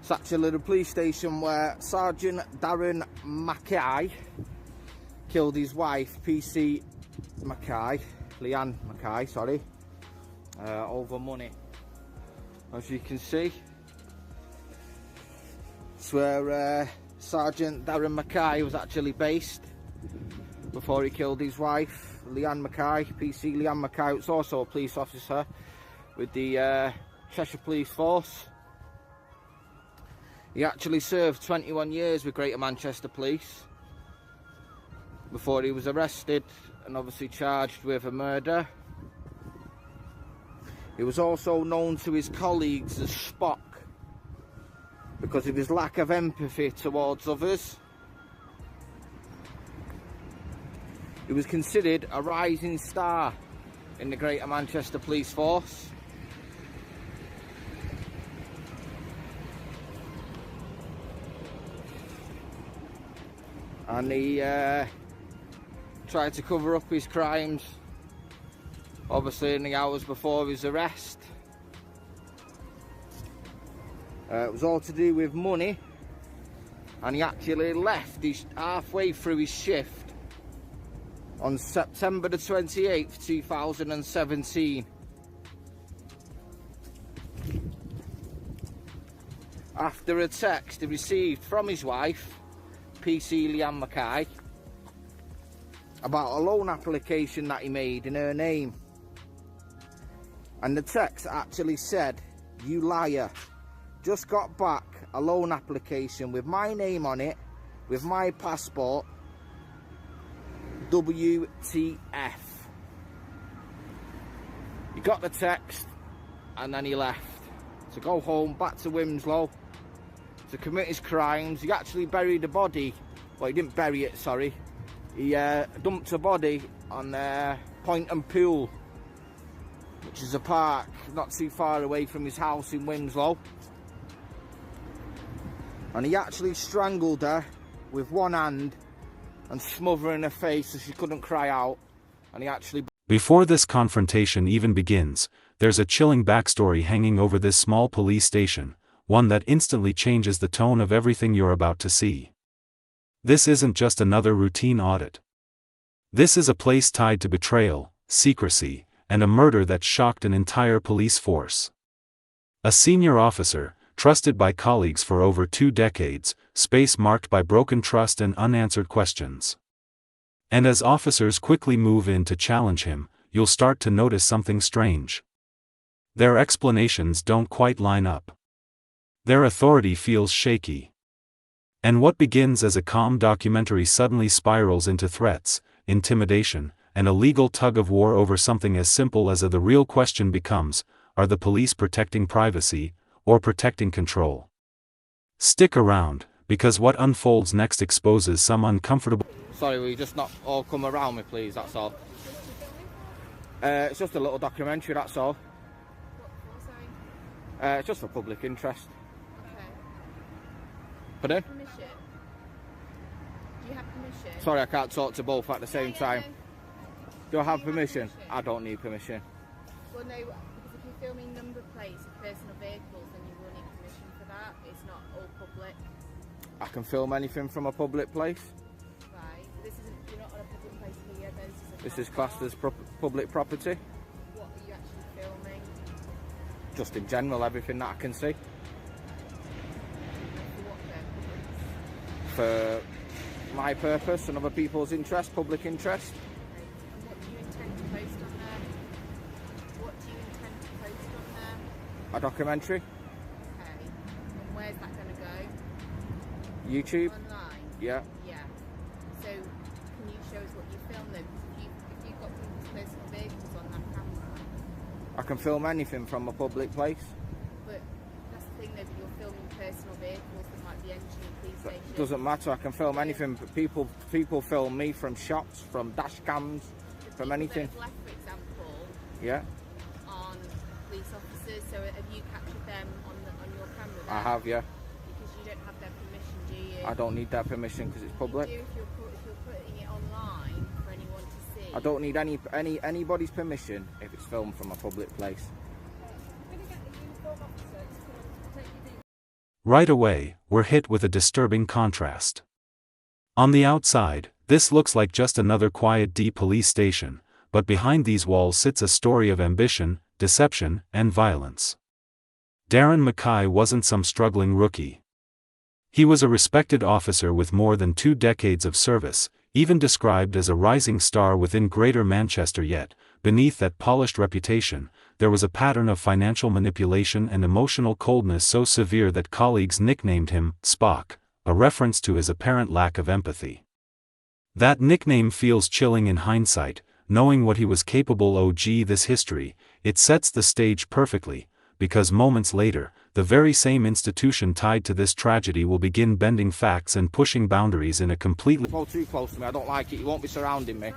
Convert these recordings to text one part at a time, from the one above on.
It's actually the police station where Sergeant Darren Mackay killed his wife, PC Mackay, Leanne Mackay, sorry, over money. As you can see, it's where Sergeant Darren Mackay was actually based before he killed his wife, Leanne Mackay. PC Leanne Mackay was also a police officer with the Cheshire Police Force. He actually served 21 years with Greater Manchester Police before he was arrested and obviously charged with a murder. He was also known to his colleagues as Spock because of his lack of empathy towards others. He was considered a rising star in the Greater Manchester Police Force. And he tried to cover up his crimes, obviously in the hours before his arrest. It was all to do with money, and he actually left halfway through his shift on September the 28th, 2017. After a text he received from his wife, PC Leanne Mackay, about a loan application that he made in her name. And the text actually said, "You liar, just got back a loan application with my name on it, with my passport, WTF." He got the text and then he left to go home, back to Wimslow, to commit his crimes. He actually buried a body. Well, he didn't bury it, sorry. He dumped a body on Point and Pool, which is a park not too far away from his house in Wimslow. And he actually strangled her with one hand and smothering her face so she couldn't cry out. And he actually... Before this confrontation even begins, there's a chilling backstory hanging over this small police station, one that instantly changes the tone of everything you're about to see. This isn't just another routine audit. This is a place tied to betrayal, secrecy, and a murder that shocked an entire police force. A senior officer, trusted by colleagues for over 2 decades, space marked by broken trust and unanswered questions. And as officers quickly move in to challenge him, you'll start to notice something strange. Their explanations don't quite line up. Their authority feels shaky. And what begins as a calm documentary suddenly spirals into threats, intimidation, and a legal tug-of-war over something as simple as the real question becomes, are the police protecting privacy, or protecting control? Stick around, because what unfolds next exposes some uncomfortable... Sorry, will you just not all come around me, please, that's all. It's just a little documentary, that's all. It's just for public interest. Okay. Pardon? Permission? Do you have permission? Sorry, I can't talk to both at the same time. Do I have permission? I don't need permission. Well, no, because if you're filming number plates of personal vehicles, then you will need permission for that. It's not all public. I can film anything from a public place. Right. This isn't. You're not on a public place here. This is classed as public property. What are you actually filming? Just in general, everything that I can see. For what purpose? For my purpose and other people's interest, public interest. Okay. And what do you intend to post on there? What do you intend to post on there? A documentary. Okay. And where's that going to go? YouTube. Online? Yeah. Yeah. So, can you show us what you filmed though? Because if you've got people's personal vehicles on that camera... I can film anything from a public place. But that's the thing though, that you're filming personal vehicles that might be entering a police station. It doesn't matter, I can film anything. People film me from shots, from dash cams, from anything. Left, for example, yeah. on police officers, so have you captured them on your camera there? I have, yeah. Because you don't have their permission, do you? I don't need their permission because it's public. You do if you're putting it online for anyone to see. I don't need anybody's permission if it's filmed from a public place. Right away, we're hit with a disturbing contrast. On the outside, this looks like just another quiet D police station, but behind these walls sits a story of ambition, deception, and violence. Darren Mackay wasn't some struggling rookie. He was a respected officer with more than 2 decades of service, even described as a rising star within Greater Manchester, yet, beneath that polished reputation, there was a pattern of financial manipulation and emotional coldness so severe that colleagues nicknamed him Spock, a reference to his apparent lack of empathy. That nickname feels chilling in hindsight, knowing what he was capable of. This history, it sets the stage perfectly, because moments later, the very same institution tied to this tragedy will begin bending facts and pushing boundaries in a completely... Go too close to me, I don't like it. You won't be surrounding me.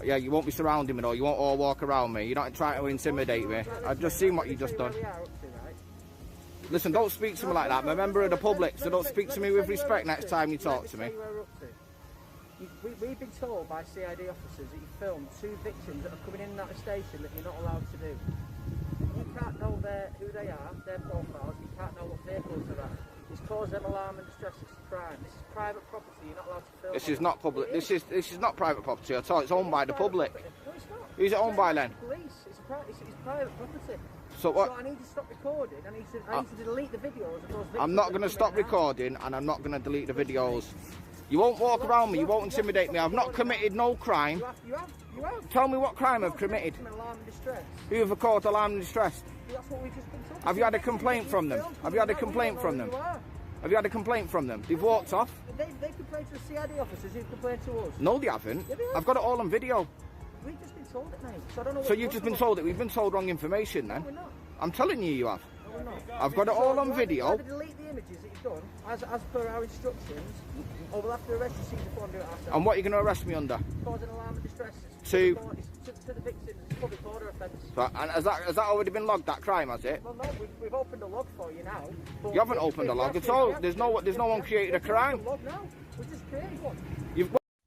Yeah, you won't be surrounding me though, you won't all walk around me. You're not trying to intimidate me. I've just seen what you've just done. Listen, don't speak to me like that. I'm a member of the public, so don't speak to me with respect next time you talk to me. We've been told by CID officers that you filmed 2 victims that are coming in and out of the station that you're not allowed to do. You can't know who they are, their profiles, you can't know what vehicles they're at. It's caused them alarm and distress, it's a crime. This is private property, you're not allowed to film. This is not public, this is not private property at all, it's owned by the public. No, it's not. Who's it owned by then? Police, it's private property. So what? So I need to stop recording, I need to delete the videos of those victims. I'm not going to stop recording and I'm not going to delete the videos. You won't walk around me, you won't intimidate me. I've not committed no crime. You have. Tell me what crime I've committed. Alarm and distress. Who have called alarm and distress? That's what we've just been told. Have you had a complaint from them? Have you had a complaint from them? Have you had a complaint from them? They've walked off. They complained to the CID officers who complained to us. No, they haven't. Yeah, they have. I've got it all on video. We've just been told it, mate. So I don't know what. So you've just been told it. We've been told wrong information then. No, we're not. I'm telling you have. No, we're not. I've got it all on video. Either delete the images that you've done as per our instructions, or we'll have to arrest you before and do it ourselves. And what are you going to arrest me under? Causing alarm and distress. To the victims, it's public order offence. So, and has that already been logged, that crime, has it? Well, no, we've opened a log for you now. You haven't opened a log at all. There's no one created a crime. We just created one.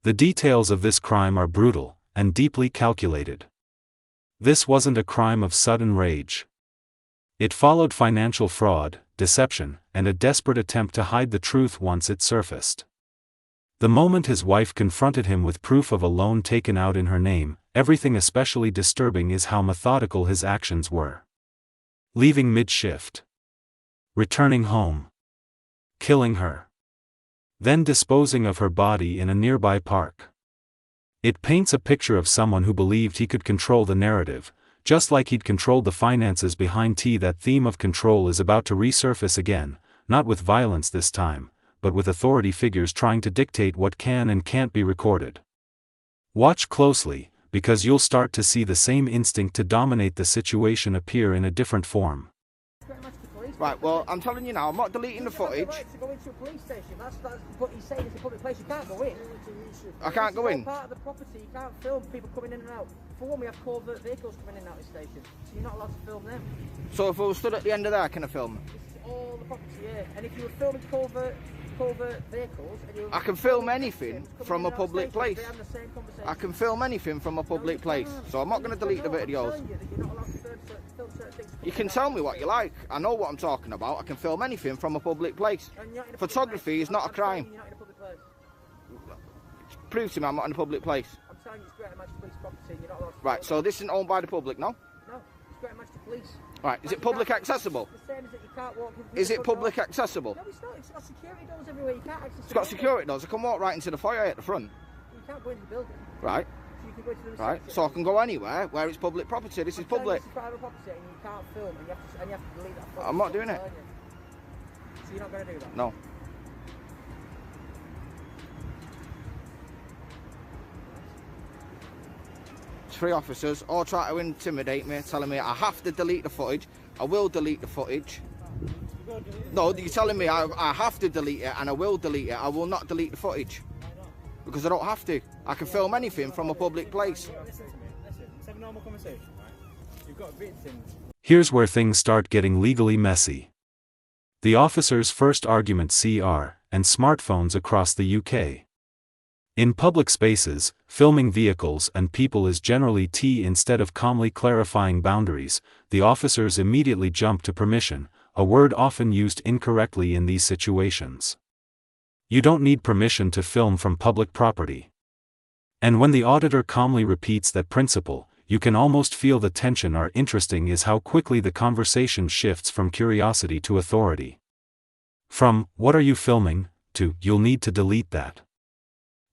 The details of this crime are brutal and deeply calculated. This wasn't a crime of sudden rage. It followed financial fraud, deception, and a desperate attempt to hide the truth once it surfaced. The moment his wife confronted him with proof of a loan taken out in her name, everything especially disturbing is how methodical his actions were. Leaving mid-shift. Returning home. Killing her. Then disposing of her body in a nearby park. It paints a picture of someone who believed he could control the narrative, just like he'd controlled the finances behind T. That theme of control is about to resurface again, not with violence this time, but with authority figures trying to dictate what can and can't be recorded. Watch closely, because you'll start to see the same instinct to dominate the situation appear in a different form. Right, well, I'm telling you now, I'm not deleting the footage. To go into a police station, that's what he's saying, it's a public place, you can't go in. I can't go in. It's part of the property, you can't film people coming in and out. For one, we have covert vehicles coming in and out of the station, so you're not allowed to film them. So if I was stood at the end of there, can I film them? This is all the property, yeah. And if you were filming covert vehicles... And you I can film anything from a public place. I can film anything from a public place. So I'm not going to delete the videos. You can tell me what you like. I know what I'm talking about. I can film anything from a public place. Photography is not a crime. Prove to me I'm not in a public place. I'm telling you it's Greater Manchester Police property and you're not allowed to... Right, so this isn't owned by the public, no? No, it's Greater Manchester Police. Right, is it public accessible? The same as that you can't walk... Is it public accessible? No, it's not. It's got security doors everywhere. You can't access... It's got security doors. I can walk right into the foyer at the front. You can't go into the building. Right. So you can go to the reception. Right, so I can go anywhere where it's public property. This is public. This is private property and you can't film and you have to delete that footage. I'm not doing it. So you're not going to do that? No. 3 officers all try to intimidate me, telling me I have to delete the footage. I will delete the footage. No, you're telling me I have to delete it and I will delete it. I will not delete the footage. Because I don't have to. I can film anything from a public place. Listen to me, listen. Let's have a normal conversation, right? You've got victims. Here's where things start getting legally messy. The officers' first argument CR, and smartphones across the UK. In public spaces, filming vehicles and people is generally T. Instead of calmly clarifying boundaries, the officers immediately jump to permission, a word often used incorrectly in these situations. You don't need permission to film from public property. And when the auditor calmly repeats that principle, you can almost feel the tension. Or interesting is how quickly the conversation shifts from curiosity to authority. From, "What are you filming?" to, "You'll need to delete that."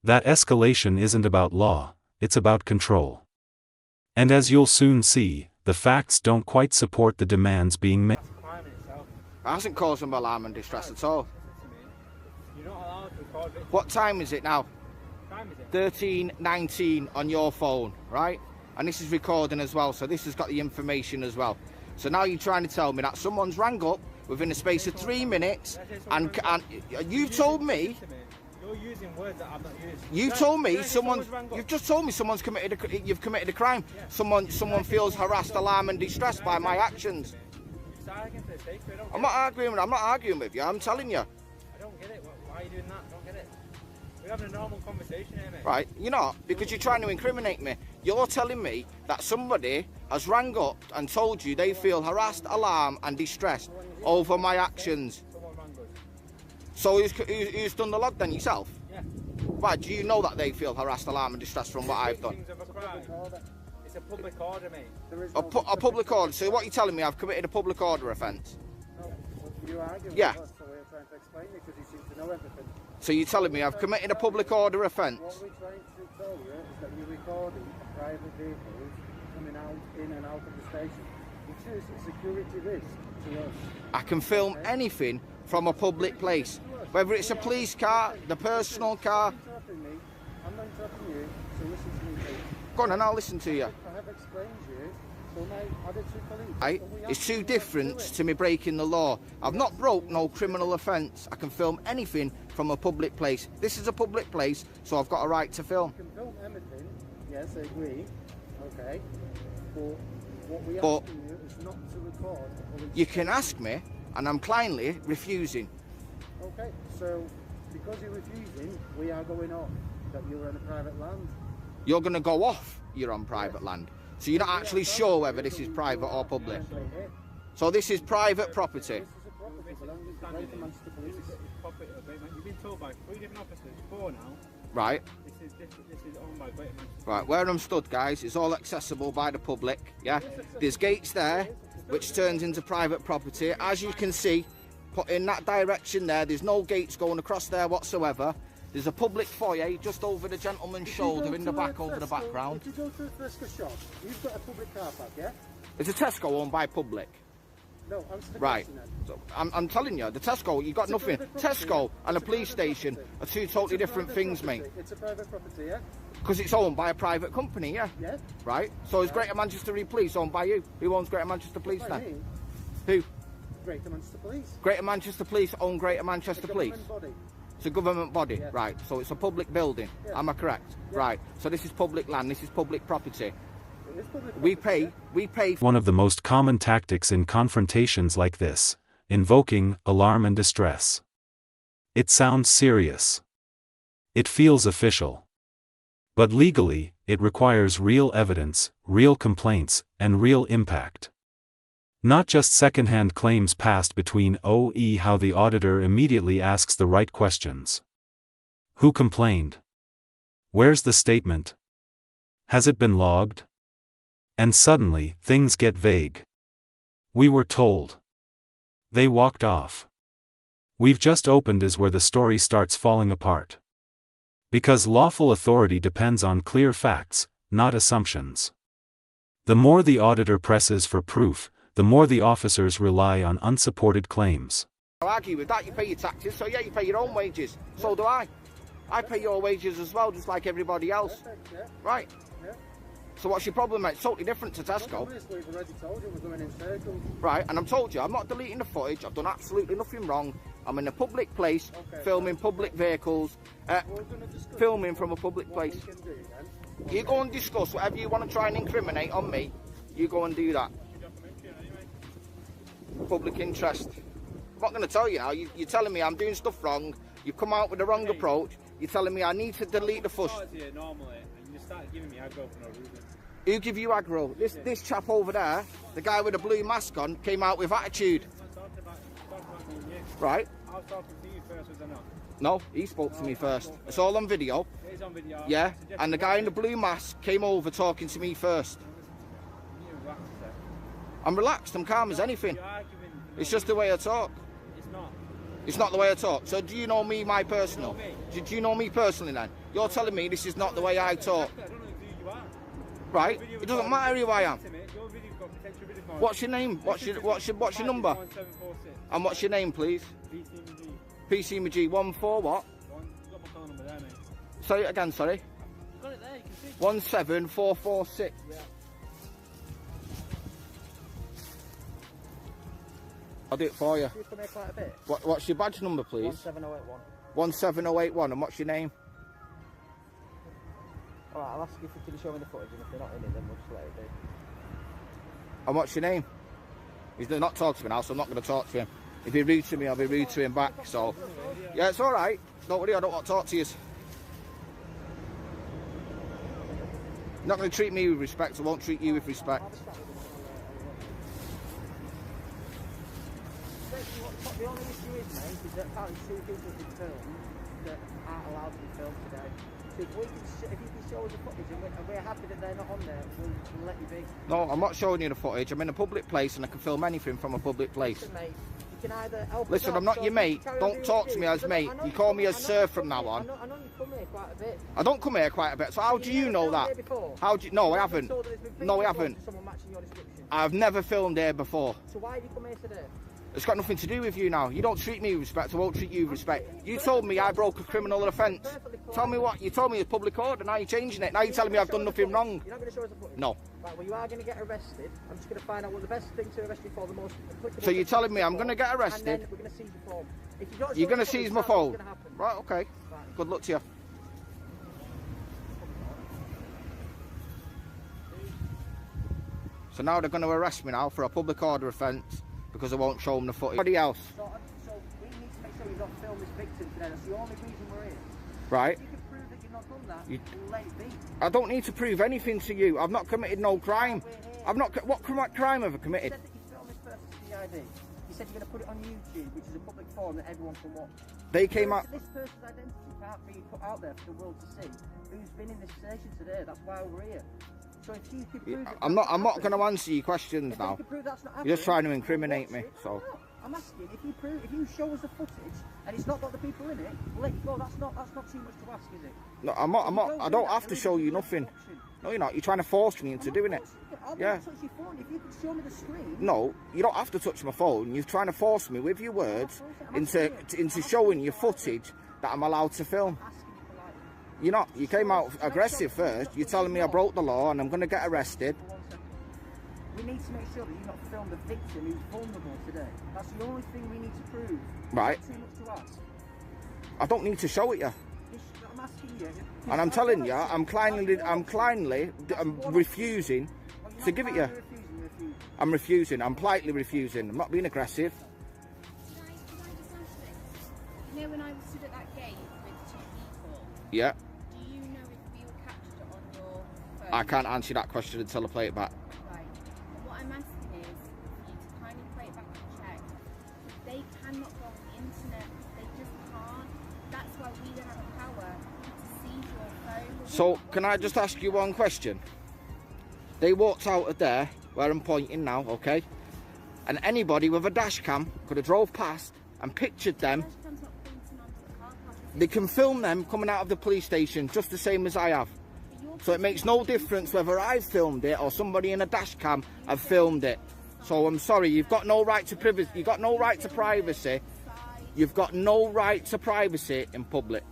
That escalation isn't about law, it's about control. And as you'll soon see, the facts don't quite support the demands being made. It hasn't caused them alarm and distress at all. You're not allowed to record it. What time is it now? What time is it? 13:19 on your phone, right? And this is recording as well, so this has got the information as well. So now you're trying to tell me that someone's rang up within a space of 3 minutes, and you told me. You're using words that I've not used. You told me someone's. You've just told me someone's committed. You've committed a crime. Someone feels harassed, alarmed, and distressed by my actions. I'm not arguing with you. I'm telling you. I don't get it. Why are you doing that? I don't get it. We're having a normal conversation here, mate. Right, you're not, because you're trying to incriminate me. You're telling me that somebody has rang up and told you they feel harassed, alarmed, and distressed over my actions. Someone rang us. So who's done the log then, yourself? Yeah. Right, do you know that they feel harassed, alarmed, and distressed from what I've done? Victims of a crime. It's a public order, mate. A public order. So what you're telling me, I've committed a public order offence? No, you argue Yeah. with us, so we're trying to explain it because you seem to know everything. So you're telling me I've committed a public order offence? What we're trying to tell you is that you're recording a private vehicle coming out, in and out of the station, which is a security risk to us. I can film anything from a public place, whether it's a police car, the personal car. You're interrupting me. I'm not interrupting you, so listen to me, please. Go on and I'll listen to you. I have explained to you, so my other two colleagues. Right? so we It's asked you two not to different do it. to me breaking the law. I've not broke no criminal offence. I can film anything from a public place. This is a public place, so I've got a right to film. You can film everything, yes, I agree, okay, but what we But- asking you is not to record a police You can ask me, and I'm kindly refusing. Okay, so because you're refusing, we are going off that you're on a private land. You're going to go off, you're on private land. So you're not actually sure whether this is private or public. So this is private property. This is a property belonging to Greater Manchester Police. You've been told by 3 different officers, 4 now. Right, This is owned by Greater Manchester. right. Where I'm stood, guys, is all accessible by the public, yeah? There's gates there, which turns into private property. As you can see, put in that direction there, there's no gates going across there whatsoever. There's a public foyer just over the gentleman's shoulder in the back, over the background. If you go to a Tesco shop, you've got a public car park, yeah? Is a Tesco owned by public? No, answer the Right. question then. So I'm telling you, the Tesco, you got It's a nothing. private property. Tesco and a It's a police private station property. are two totally It's a different private things, mate. property. It's a private property, yeah? Because it's owned by a private company, yeah? Yeah? Right? So is Greater Manchester Police owned by you? Who owns Greater Manchester Police By then? me, Who? Greater Manchester Police. Greater Manchester Police own Greater It's Manchester a Police? government body. It's a government body, Yeah. right? So it's a public building. Yeah. Am I correct? Yeah. Right. So this is public land. This is public property. It is public We property, pay. One of the most common tactics in confrontations like this, invoking alarm and distress. It sounds serious. It feels official. But legally, it requires real evidence, real complaints, and real impact. Not just secondhand claims passed between OE. How the auditor immediately asks the right questions. Who complained? Where's the statement? Has it been logged? And suddenly, things get vague. We were told. They walked off. We've just opened is where the story starts falling apart. Because lawful authority depends on clear facts, not assumptions. The more the auditor presses for proof, the more the officers rely on unsupported claims. I'll argue with that. You pay your taxes, so yeah, you pay your own wages. So do I. I pay your wages as well, just like everybody else. Perfect, yeah? Right. Yeah. So what's your problem, mate? It's totally different to The Tesco. problem is we've already told you we're going in circles. Right, and I've told you, I'm not deleting the footage. I've done absolutely nothing wrong. I'm in a public place, Okay. filming public vehicles, We're going to discuss filming from a public what place. we can do then. You go and discuss whatever you want to try and incriminate on me. You go and do that. Public interest. I'm not going to tell you now. You're telling me I'm doing stuff wrong. You've come out with the wrong approach. You're telling me I need to delete the fuss. Here normally, and you started giving me aggro for no reason. Who give you aggro? This chap over there, the guy with the blue mask on, came out with attitude. I'm not talking about Right. I was talking to you first, was I not? No, he spoke to me first. It's all on video. It is on video. Yeah, and the guy in the blue mask came over talking to me first. You relax there. I'm relaxed, I'm calm as anything. You're arguing. It's just the way I talk. It's not. It's not the way I talk. So do you know me, my personal? You know me. Do you know me personally then? You're telling me this is not the way I talk. I don't know who you are. Right? It doesn't matter who I am. Your video's got potential video for What's your name? What's your number? 1746. And what's your name, please? BCMG. PC McG 14 what? You've got my phone number there, mate. Say it again, sorry. You've got it there, you can see. 17446. Yeah. I'll do it for you. You come here quite a bit. What's your badge number, please? 17081. 17081. And what's your name? Alright, I'll ask you if you can show me the footage, and if you're not in it, then we'll just let it be. And what's your name? He's not talking to me now, so I'm not going to talk to him. If he's rude to me, I'll be rude to him back. So, yeah, it's all right. Don't worry, I don't want to talk to you. You're not going to treat me with respect, I won't treat you with respect. The only issue is, mate, is that apparently 2 people have been filmed that aren't allowed to be filmed today. So if you can show us the footage and we're happy that they're not on there, we'll let you be. No, I'm not showing you the footage. I'm in a public place and I can film anything from a public place. Listen, mate, you can either help Listen, I'm not your mate. Don't talk to me as mate. You call me as sir from now on. I know you come here quite a bit. I don't come here quite a bit. So how do you know that? How do you? No, I haven't. No, I haven't. I've never filmed here before. So why did you come here today? It's got nothing to do with you now. You don't treat me with respect, I won't treat you with respect. You told me I broke a criminal offence. Tell me what? You told me it's public order, now you're changing it. Now you're telling me I've done nothing wrong. You're not going to show us the footage? No. Right, well, you are going to get arrested. I'm just going to find out what the best thing to arrest you for, the most applicable. So you're telling me I'm going to get arrested? And then we're going to seize your phone. If you don't You're going to seize my phone? What's going to happen? Right, okay. Right. Good luck to you. So now they're going to arrest me now for a public order offence because I won't show them the footage. Anybody else? So we need to make sure you don't film this victim today. That's the only reason we're here. Right. If you can prove that you've not done that, we'll let it be. I don't need to prove anything to you. I've not committed no crime. I've not. What crime have I committed? You said that you filmed this person's CID. You said you're going to put it on YouTube, which is a public forum that everyone can watch. They came out. This person's identity can't be put out there for the world to see. Who's been in this station today? That's why we're here. So if you can prove I'm not going to answer your questions now. You're just trying to incriminate me. So. I'm asking if you show us the footage and it's not got the people in it, we'll let you go. That's not too much to ask, is it? No, I'm not. I don't have to show you nothing. No, you're not. You're trying to force me into doing it. Yeah. Touch your phone. If you could show me the screen. No, you don't have to touch my phone. You're trying to force me with your words into showing your footage that I'm allowed to film. You're not. You came out aggressive first. You're telling me I broke the law and I'm going to get arrested. We need to make sure that you've not filmed the victim who's vulnerable today. That's the only thing we need to prove. Right. Too much to ask. I don't need to show it you. I'm asking you. And I'm telling you, I'm refusing to give it you. I'm refusing. I'm politely refusing. I'm not being aggressive. Can I just ask this? You know when I was stood at that gate with 2 people? Yeah. Do you know if you captured it on your phone? I can't answer that question until I play it back. Right. What I'm asking is for you to kindly play it back and check. They cannot go on the internet. They just can't. That's why we don't have the power to seize your phone. So, can I just ask you one question? They walked out of there, where I'm pointing now, okay? And anybody with a dash cam could have drove past and pictured them. Dashcam's not pointing onto the car park. They can film them coming out of the police station just the same as I have. So it makes no difference whether I've filmed it or somebody in a dash cam have filmed it. So I'm sorry, you've got no right to privacy. You've got no right to privacy. You've got no right to privacy in public.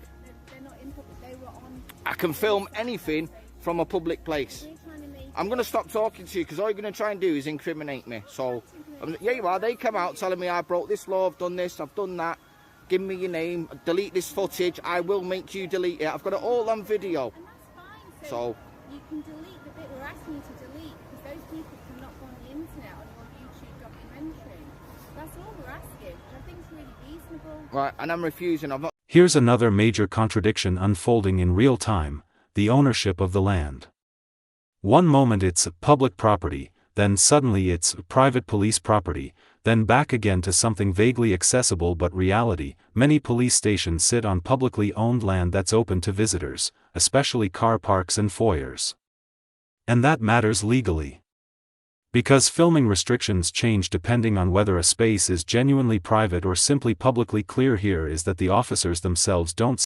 They're not in public. They were on. I can film anything from a public place. We're trying to make. I'm going to stop talking to you because all you're going to try and do is incriminate me. So, yeah, you are. They come out telling me I broke this law, I've done this, I've done that. Give me your name, delete this footage. I will make you delete it. I've got it all on video. And that's fine. So you can delete the bit we're asking you to delete because those people cannot go on the internet on your YouTube documentary. That's all we're asking, which I think is really reasonable. right, and I'm refusing. I'm not. Here's another major contradiction unfolding in real time: the ownership of the land. One moment it's public property, then suddenly it's private police property. then back again to something vaguely accessible but reality. Many police stations sit on publicly owned land that's open to visitors, especially car parks and foyers. And that matters legally. Because filming restrictions change depending on whether a space is genuinely private or simply publicly clear. Here is that the officers themselves don't